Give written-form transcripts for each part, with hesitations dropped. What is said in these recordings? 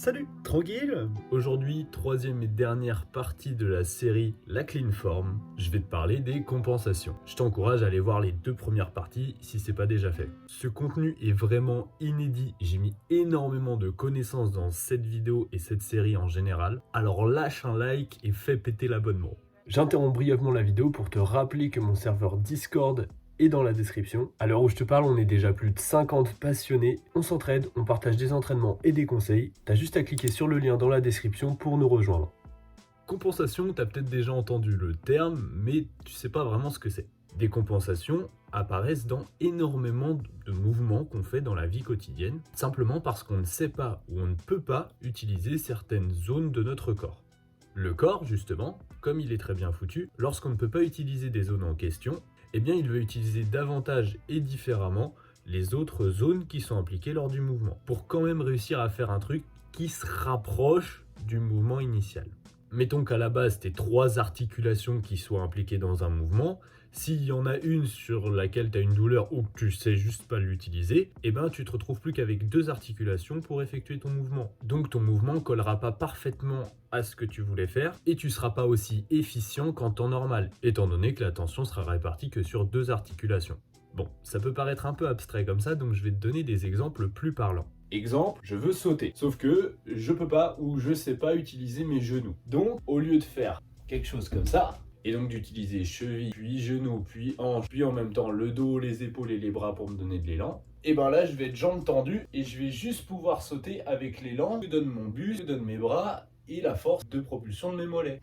Salut, tranquille? Aujourd'hui, troisième et dernière partie de la série La Clean Form, je vais te parler des compensations. Je t'encourage à aller voir les deux premières parties si c'est pas déjà fait. Ce contenu est vraiment inédit, j'ai mis énormément de connaissances dans cette vidéo et cette série en général, alors lâche un like et fais péter l'abonnement. J'interromps brièvement la vidéo pour te rappeler que mon serveur Discord est dans la description. À l'heure où je te parle, on est déjà plus de 50 passionnés. On s'entraide, on partage des entraînements et des conseils. T'as juste à cliquer sur le lien dans la description pour nous rejoindre. Compensation, t'as peut-être déjà entendu le terme, mais tu sais pas vraiment ce que c'est. Des compensations apparaissent dans énormément de mouvements qu'on fait dans la vie quotidienne, simplement parce qu'on ne sait pas ou on ne peut pas utiliser certaines zones de notre corps. Le corps, justement, comme il est très bien foutu, lorsqu'on ne peut pas utiliser des zones en question, eh bien il veut utiliser davantage et différemment les autres zones qui sont impliquées lors du mouvement, pour quand même réussir à faire un truc qui se rapproche du mouvement initial. Mettons qu'à la base, tu as 3 articulations qui soient impliquées dans un mouvement. S'il y en a une sur laquelle tu as une douleur ou que tu sais juste pas l'utiliser, eh ben tu te retrouves plus qu'avec 2 articulations pour effectuer ton mouvement. Donc ton mouvement collera pas parfaitement à ce que tu voulais faire et tu seras pas aussi efficient qu'en temps normal, étant donné que la tension sera répartie que sur 2 articulations. Bon, ça peut paraître un peu abstrait comme ça, donc je vais te donner des exemples plus parlants. Exemple, je veux sauter, sauf que je peux pas ou je sais pas utiliser mes genoux. Donc, au lieu de faire quelque chose comme ça, et donc d'utiliser cheville, puis genou, puis hanche, puis en même temps le dos, les épaules et les bras pour me donner de l'élan, et ben là je vais être jambes tendues et je vais juste pouvoir sauter avec l'élan que donne mon buste, que donne mes bras et la force de propulsion de mes mollets.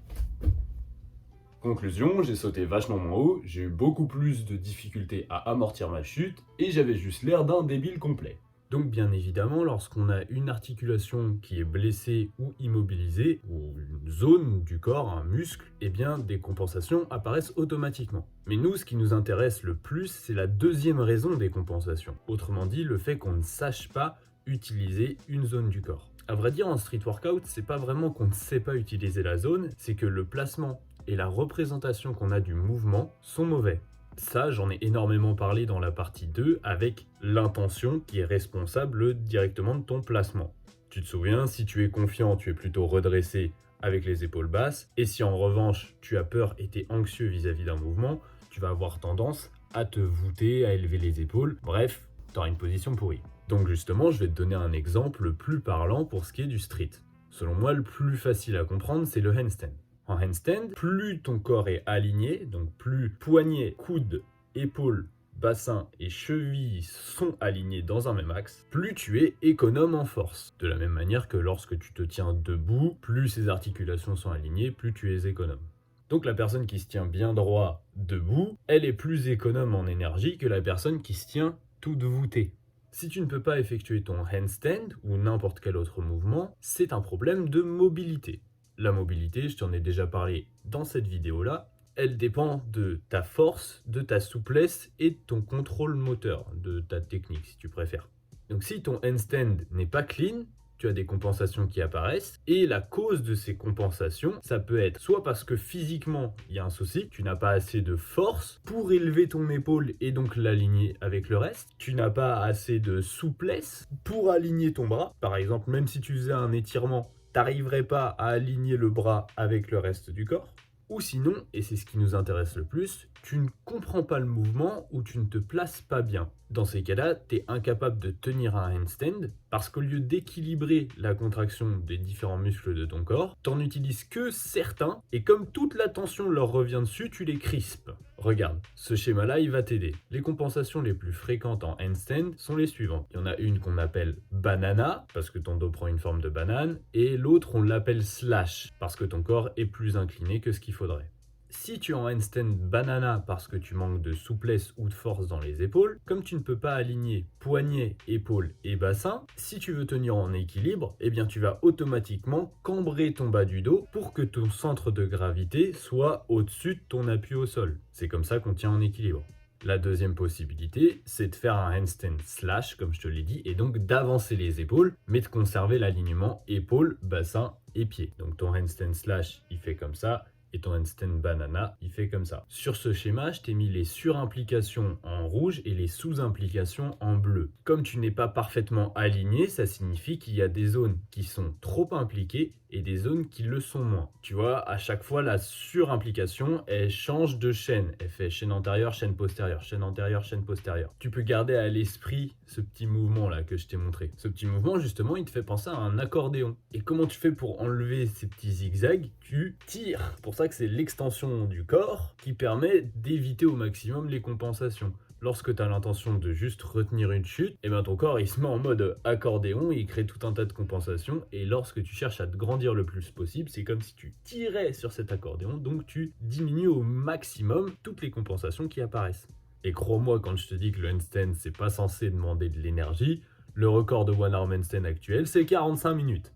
Conclusion, j'ai sauté vachement moins haut, j'ai eu beaucoup plus de difficultés à amortir ma chute et j'avais juste l'air d'un débile complet. Donc bien évidemment, lorsqu'on a une articulation qui est blessée ou immobilisée, ou une zone du corps, un muscle, eh bien des compensations apparaissent automatiquement. Mais nous, ce qui nous intéresse le plus, c'est la deuxième raison des compensations. Autrement dit, le fait qu'on ne sache pas utiliser une zone du corps. À vrai dire, en street workout, c'est pas vraiment qu'on ne sait pas utiliser la zone, c'est que le placement et la représentation qu'on a du mouvement sont mauvais. Ça, j'en ai énormément parlé dans la partie 2 avec l'intention qui est responsable directement de ton placement. Tu te souviens, si tu es confiant, tu es plutôt redressé avec les épaules basses, et si en revanche tu as peur et tu es anxieux vis-à-vis d'un mouvement, tu vas avoir tendance à te voûter, à élever les épaules, bref, tu auras une position pourrie. Donc justement, je vais te donner un exemple plus parlant pour ce qui est du street. Selon moi, le plus facile à comprendre, c'est le handstand. En handstand, plus ton corps est aligné, donc plus poignets, coudes, épaules, bassin et chevilles sont alignés dans un même axe, plus tu es économe en force. De la même manière que lorsque tu te tiens debout, plus ces articulations sont alignées, plus tu es économe. Donc la personne qui se tient bien droit debout, elle est plus économe en énergie que la personne qui se tient toute voûtée. Si tu ne peux pas effectuer ton handstand ou n'importe quel autre mouvement, c'est un problème de mobilité. La mobilité, je t'en ai déjà parlé dans cette vidéo-là, elle dépend de ta force, de ta souplesse et de ton contrôle moteur, de ta technique si tu préfères. Donc si ton handstand n'est pas clean, tu as des compensations qui apparaissent et la cause de ces compensations, ça peut être soit parce que physiquement il y a un souci, tu n'as pas assez de force pour élever ton épaule et donc l'aligner avec le reste, tu n'as pas assez de souplesse pour aligner ton bras, par exemple même si tu faisais un étirement, t'arriverais pas à aligner le bras avec le reste du corps. Ou sinon, et c'est ce qui nous intéresse le plus, tu ne comprends pas le mouvement ou tu ne te places pas bien. Dans ces cas-là, tu es incapable de tenir un handstand parce qu'au lieu d'équilibrer la contraction des différents muscles de ton corps, tu n'en utilises que certains et comme toute la tension leur revient dessus, tu les crispes. Regarde, ce schéma-là, il va t'aider. Les compensations les plus fréquentes en handstand sont les suivantes. Il y en a une qu'on appelle banana, parce que ton dos prend une forme de banane, et l'autre on l'appelle slash, parce que ton corps est plus incliné que ce qu'il faudrait. Si tu es en handstand banana parce que tu manques de souplesse ou de force dans les épaules, comme tu ne peux pas aligner poignets, épaules et bassin, si tu veux tenir en équilibre, eh bien tu vas automatiquement cambrer ton bas du dos pour que ton centre de gravité soit au-dessus de ton appui au sol. C'est comme ça qu'on tient en équilibre. La deuxième possibilité, c'est de faire un handstand slash, comme je te l'ai dit, et donc d'avancer les épaules, mais de conserver l'alignement épaules, bassin et pieds. Donc ton handstand slash, il fait comme ça, Et ton handstand banana, il fait comme ça. Sur ce schéma, je t'ai mis les surimplications en rouge et les sous-implications en bleu. Comme tu n'es pas parfaitement aligné, ça signifie qu'il y a des zones qui sont trop impliquées et des zones qui le sont moins. Tu vois, à chaque fois, la surimplication, elle change de chaîne. Elle fait chaîne antérieure, chaîne postérieure, chaîne antérieure, chaîne postérieure. Tu peux garder à l'esprit ce petit mouvement-là que je t'ai montré. Ce petit mouvement, justement, il te fait penser à un accordéon. Et comment tu fais pour enlever ces petits zigzags? Tu tires. C'est pour ça que c'est l'extension du corps qui permet d'éviter au maximum les compensations. Lorsque tu as l'intention de juste retenir une chute, et bien ton corps il se met en mode accordéon et il crée tout un tas de compensations. Et lorsque tu cherches à te grandir le plus possible, c'est comme si tu tirais sur cet accordéon, donc tu diminues au maximum toutes les compensations qui apparaissent. Et crois-moi quand je te dis que le handstand c'est pas censé demander de l'énergie, le record de one arm handstand actuel c'est 45 minutes.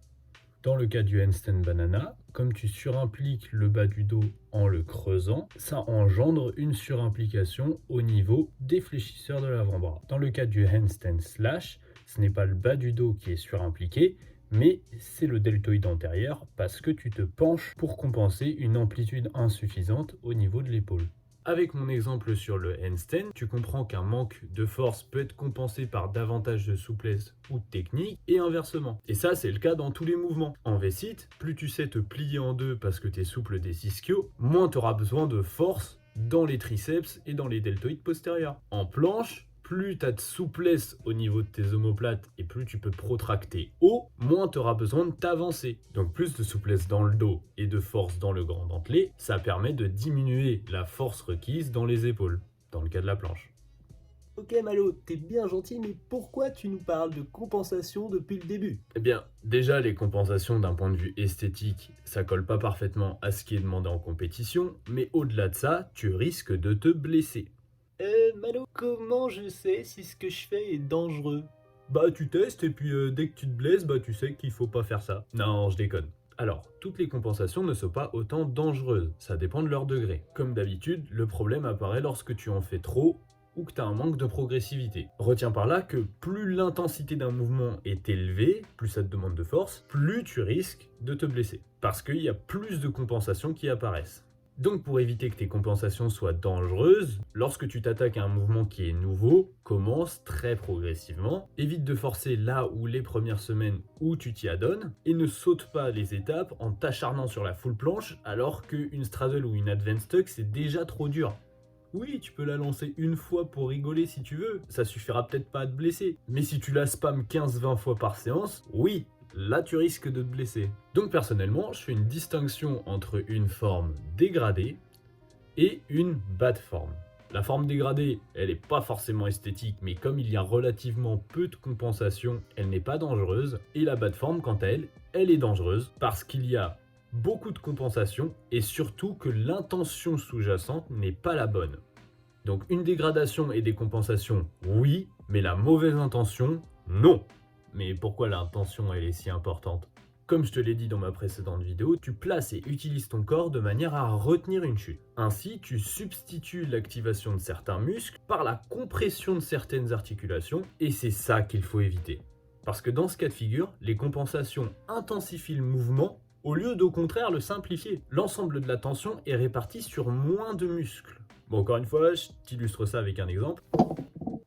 Dans le cas du handstand banana, comme tu surimpliques le bas du dos en le creusant, ça engendre une surimplication au niveau des fléchisseurs de l'avant-bras. Dans le cas du handstand slash, ce n'est pas le bas du dos qui est surimpliqué, mais c'est le deltoïde antérieur parce que tu te penches pour compenser une amplitude insuffisante au niveau de l'épaule. Avec mon exemple sur le handstand, tu comprends qu'un manque de force peut être compensé par davantage de souplesse ou de technique, et inversement. Et ça, c'est le cas dans tous les mouvements. En V-sit, plus tu sais te plier en deux parce que tu es souple des ischios, moins tu auras besoin de force dans les triceps et dans les deltoïdes postérieurs. En planche, plus tu as de souplesse au niveau de tes omoplates et plus tu peux protracter haut, moins tu auras besoin de t'avancer. Donc plus de souplesse dans le dos et de force dans le grand dentelé, ça permet de diminuer la force requise dans les épaules, dans le cas de la planche. Ok Malo, t'es bien gentil, mais pourquoi tu nous parles de compensation depuis le début? Eh bien, déjà les compensations d'un point de vue esthétique, ça colle pas parfaitement à ce qui est demandé en compétition, mais au-delà de ça, tu risques de te blesser. Malo, comment je sais si ce que je fais est dangereux? Bah tu testes et puis dès que tu te blesses, bah tu sais qu'il faut pas faire ça. Non, je déconne. Alors, toutes les compensations ne sont pas autant dangereuses, ça dépend de leur degré. Comme d'habitude, le problème apparaît lorsque tu en fais trop ou que tu as un manque de progressivité. Retiens par là que plus l'intensité d'un mouvement est élevée, plus ça te demande de force, plus tu risques de te blesser. Parce qu'il y a plus de compensations qui apparaissent. Donc pour éviter que tes compensations soient dangereuses, lorsque tu t'attaques à un mouvement qui est nouveau, commence très progressivement, évite de forcer là où les premières semaines où tu t'y adonnes, et ne saute pas les étapes en t'acharnant sur la full planche alors qu'une straddle ou une advanced tuck c'est déjà trop dur. Oui, tu peux la lancer une fois pour rigoler si tu veux, ça suffira peut-être pas à te blesser. Mais si tu la spammes 15-20 fois par séance, oui, là tu risques de te blesser. Donc personnellement, je fais une distinction entre une forme dégradée et une bad form. La forme dégradée, elle n'est pas forcément esthétique, mais comme il y a relativement peu de compensation, elle n'est pas dangereuse. Et la bad form, quant à elle, elle est dangereuse parce qu'il y a beaucoup de compensation et surtout que l'intention sous-jacente n'est pas la bonne. Donc une dégradation et des compensations, oui, mais la mauvaise intention, non. Mais pourquoi l'intention elle est si importante? Comme je te l'ai dit dans ma précédente vidéo, tu places et utilises ton corps de manière à retenir une chute. Ainsi, tu substitues l'activation de certains muscles par la compression de certaines articulations, et c'est ça qu'il faut éviter. Parce que dans ce cas de figure, les compensations intensifient le mouvement au lieu d'au contraire le simplifier. L'ensemble de la tension est réparti sur moins de muscles. Bon, encore une fois, je t'illustre ça avec un exemple.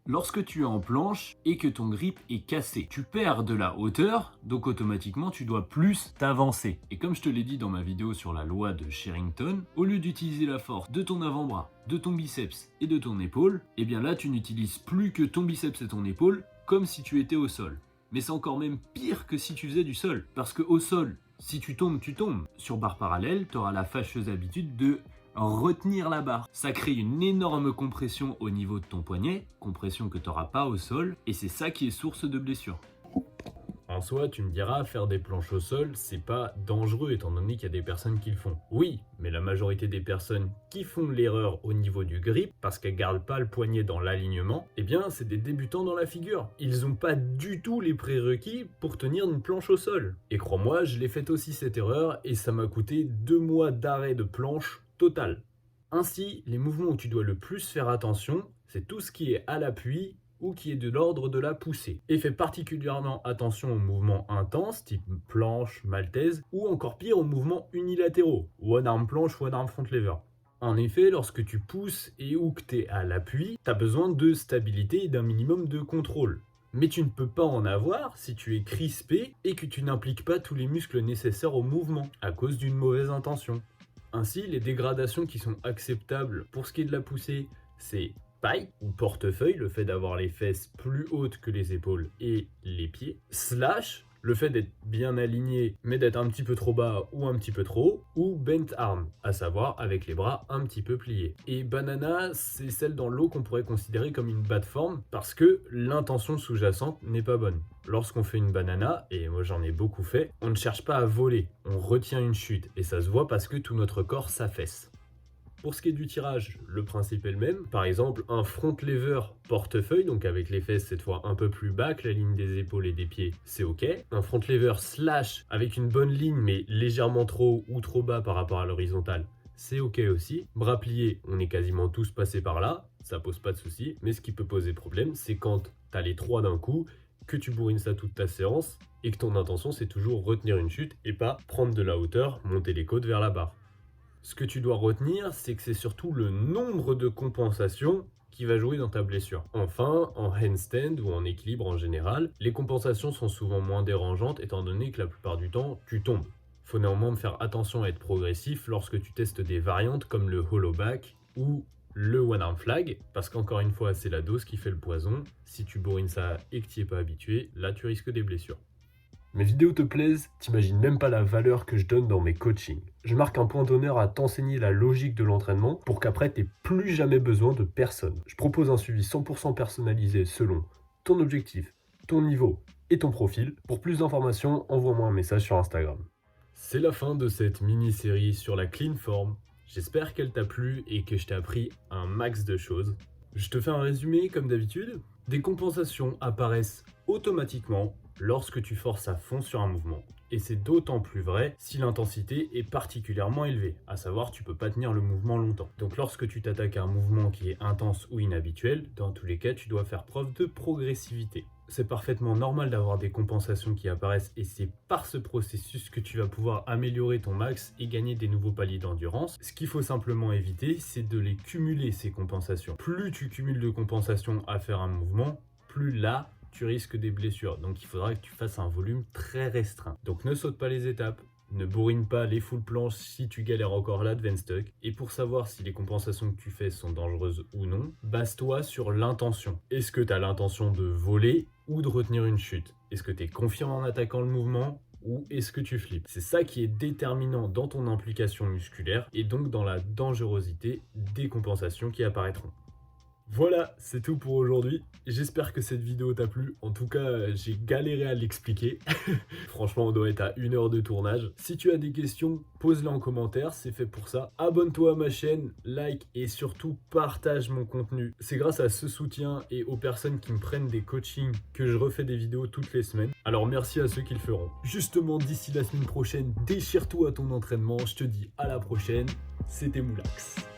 Lorsque tu es en planche et que ton grip est cassé, tu perds de la hauteur, donc automatiquement tu dois plus t'avancer. Et comme je te l'ai dit dans ma vidéo sur la loi de Sherrington, au lieu d'utiliser la force de ton avant-bras, de ton biceps et de ton épaule, et bien là tu n'utilises plus que ton biceps et ton épaule comme si tu étais au sol. Mais c'est encore même pire que si tu faisais du sol, parce que au sol, si tu tombes, tu tombes. Sur barre parallèle, tu auras la fâcheuse habitude de retenir la barre. Ça crée une énorme compression au niveau de ton poignet, compression que tu n'auras pas au sol, et c'est ça qui est source de blessure. En soi, tu me diras, faire des planches au sol, c'est pas dangereux étant donné qu'il y a des personnes qui le font. Oui, mais la majorité des personnes qui font l'erreur au niveau du grip, parce qu'elles gardent pas le poignet dans l'alignement, eh bien c'est des débutants dans la figure. Ils ont pas du tout les prérequis pour tenir une planche au sol. Et crois-moi, je l'ai fait aussi cette erreur, et ça m'a coûté 2 mois d'arrêt de planche total. Ainsi, les mouvements où tu dois le plus faire attention, c'est tout ce qui est à l'appui ou qui est de l'ordre de la poussée. Et fais particulièrement attention aux mouvements intenses, type planche, maltaise, ou encore pire aux mouvements unilatéraux, one arm planche, one arm front lever. En effet, lorsque tu pousses et ou que tu es à l'appui, tu as besoin de stabilité et d'un minimum de contrôle. Mais tu ne peux pas en avoir si tu es crispé et que tu n'impliques pas tous les muscles nécessaires au mouvement, à cause d'une mauvaise intention. Ainsi, les dégradations qui sont acceptables pour ce qui est de la poussée, c'est paille ou portefeuille, le fait d'avoir les fesses plus hautes que les épaules et les pieds, slash, le fait d'être bien aligné mais d'être un petit peu trop bas ou un petit peu trop haut, ou bent arm, à savoir avec les bras un petit peu pliés. Et banana, c'est celle dans l'eau qu'on pourrait considérer comme une bad form parce que l'intention sous-jacente n'est pas bonne. Lorsqu'on fait une banana, et moi j'en ai beaucoup fait, on ne cherche pas à voler, on retient une chute et ça se voit parce que tout notre corps s'affaisse. Pour ce qui est du tirage, le principe est le même. Par exemple, un front lever portefeuille, donc avec les fesses cette fois un peu plus bas que la ligne des épaules et des pieds, c'est ok. Un front lever slash avec une bonne ligne mais légèrement trop haut ou trop bas par rapport à l'horizontale, c'est ok aussi. Bras pliés, on est quasiment tous passés par là, ça pose pas de souci. Mais ce qui peut poser problème, c'est quand t'as les trois d'un coup, que tu bourrines ça toute ta séance et que ton intention c'est toujours retenir une chute et pas prendre de la hauteur, monter les côtes vers la barre. Ce que tu dois retenir, c'est que c'est surtout le nombre de compensations qui va jouer dans ta blessure. Enfin, en handstand ou en équilibre en général, les compensations sont souvent moins dérangeantes étant donné que la plupart du temps, tu tombes. Faut néanmoins faire attention à être progressif lorsque tu testes des variantes comme le hollow back ou le one arm flag, parce qu'encore une fois, c'est la dose qui fait le poison. Si tu bourrines ça et que tu n'y es pas habitué, là tu risques des blessures. Mes vidéos te plaisent, t'imagines même pas la valeur que je donne dans mes coachings. Je marque un point d'honneur à t'enseigner la logique de l'entraînement pour qu'après t'aies plus jamais besoin de personne. Je propose un suivi 100% personnalisé selon ton objectif, ton niveau et ton profil. Pour plus d'informations, envoie-moi un message sur Instagram. C'est la fin de cette mini-série sur la clean form. J'espère qu'elle t'a plu et que je t'ai appris un max de choses. Je te fais un résumé comme d'habitude. Des compensations apparaissent automatiquement lorsque tu forces à fond sur un mouvement. Et c'est d'autant plus vrai si l'intensité est particulièrement élevée, à savoir tu peux pas tenir le mouvement longtemps. Donc lorsque tu t'attaques à un mouvement qui est intense ou inhabituel, dans tous les cas tu dois faire preuve de progressivité. C'est parfaitement normal d'avoir des compensations qui apparaissent et c'est par ce processus que tu vas pouvoir améliorer ton max et gagner des nouveaux paliers d'endurance. Ce qu'il faut simplement éviter, c'est de les cumuler ces compensations. Plus tu cumules de compensations à faire un mouvement, plus là tu risques des blessures. Donc il faudra que tu fasses un volume très restreint. Donc ne saute pas les étapes, ne bourrine pas les full planches si tu galères encore l'advanced tuck. Et pour savoir si les compensations que tu fais sont dangereuses ou non, base-toi sur l'intention. Est-ce que tu as l'intention de voler ou de retenir une chute? Est-ce que tu es confiant en attaquant le mouvement ou est-ce que tu flippes? C'est ça qui est déterminant dans ton implication musculaire et donc dans la dangerosité des compensations qui apparaîtront. Voilà, c'est tout pour aujourd'hui. J'espère que cette vidéo t'a plu. En tout cas, j'ai galéré à l'expliquer. Franchement, on doit être à 1 heure de tournage. Si tu as des questions, pose-les en commentaire, c'est fait pour ça. Abonne-toi à ma chaîne, like et surtout partage mon contenu. C'est grâce à ce soutien et aux personnes qui me prennent des coachings que je refais des vidéos toutes les semaines. Alors merci à ceux qui le feront. Justement, d'ici la semaine prochaine, déchire-toi à ton entraînement. Je te dis à la prochaine. C'était Moulax.